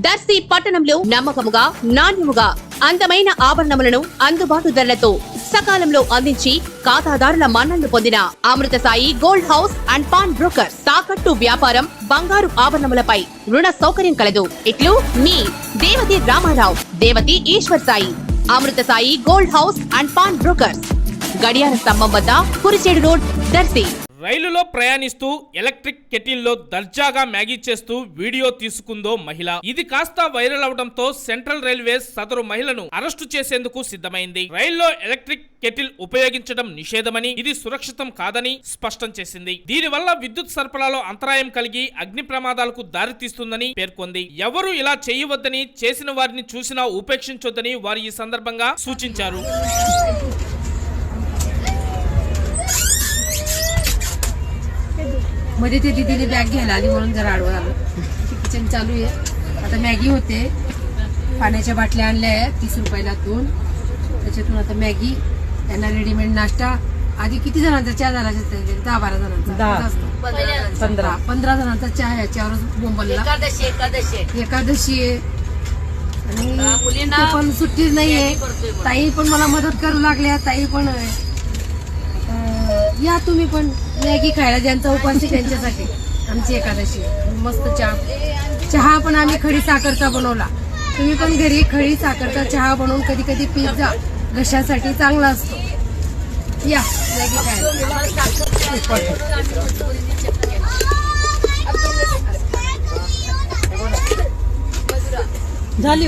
దర్శి పట్టణంలో నమ్మకముగా నాణ్యముగా అందమైన ఆభరణములను అందుబాటు ధరలతో సకాలంలో అందించి ఖాతాదారుల మన్ననలు పొందిన Amrutha Sai gold house and pawn broker. తాకట్టు వ్యాపారం, బంగారు ఆభరణములపై రుణ సౌకర్యం కలదు. ఇట్లు మీ Devathi Ramarao, Devathi Eshwar Sai. Amrutha Sai gold house and pawn brokers, గడియార స్తంభం వద్ద కురిచేడు రోడ్, దర్శి. రైలులో ప్రయాణిస్తూ ఎలక్ట్రిక్ కెటిల్లో దర్జాగా మ్యాగీ చేస్తూ వీడియో తీసుకుందో మహిళ. ఇది కాస్త వైరల్ అవడంతో సెంట్రల్ రైల్వేస్ సదరు మహిళను అరెస్టు చేసేందుకు సిద్ధమైంది. రైల్లో ఎలక్ట్రిక్ కెటిల్ ఉపయోగించడం నిషేధమని, ఇది సురక్షితం కాదని స్పష్టం చేసింది. దీనివల్ల విద్యుత్ సరఫరాలో అంతరాయం కలిగి అగ్ని ప్రమాదాలకు దారితీస్తుందని పేర్కొంది. ఎవరు ఇలా చేయవద్దని, చేసిన వారిని చూసినా ఉపేక్షించొద్దని వారు ఈ సందర్భంగా సూచించారు. मध्ये ते दीदीने बॅग घ्यायला आली म्हणून जरा आडवं आलो. किचन चालू आहे. आता मॅगी होते, पाण्याच्या बाटल्या आणल्या आहेत 30 रुपयाला 2. त्याच्यातून आता मॅगी, त्यांना रेडीमेड नाश्ता. आधी किती जणांचा चहा झाला? 10-12 जणांचा, 15 जणांचा चहा. याच्यावरच बोंबलला. एकादशी आहे आणि पण सुट्टीच नाहीये. ताई पण मला मदत करू लागल्या. ताई पण या तुम्ही पण मॅगी खायला, ज्यांचा उपास आहे त्यांच्यासाठी. आमची एकादशी मस्त चहा पण आम्ही खडी साखरचा बनवला. तुम्ही पण घरी खडी साखरचा चहा बनवून कधी कधी पीत जा, घशासाठी चांगला असतो. या मॅगी खायला. झाली.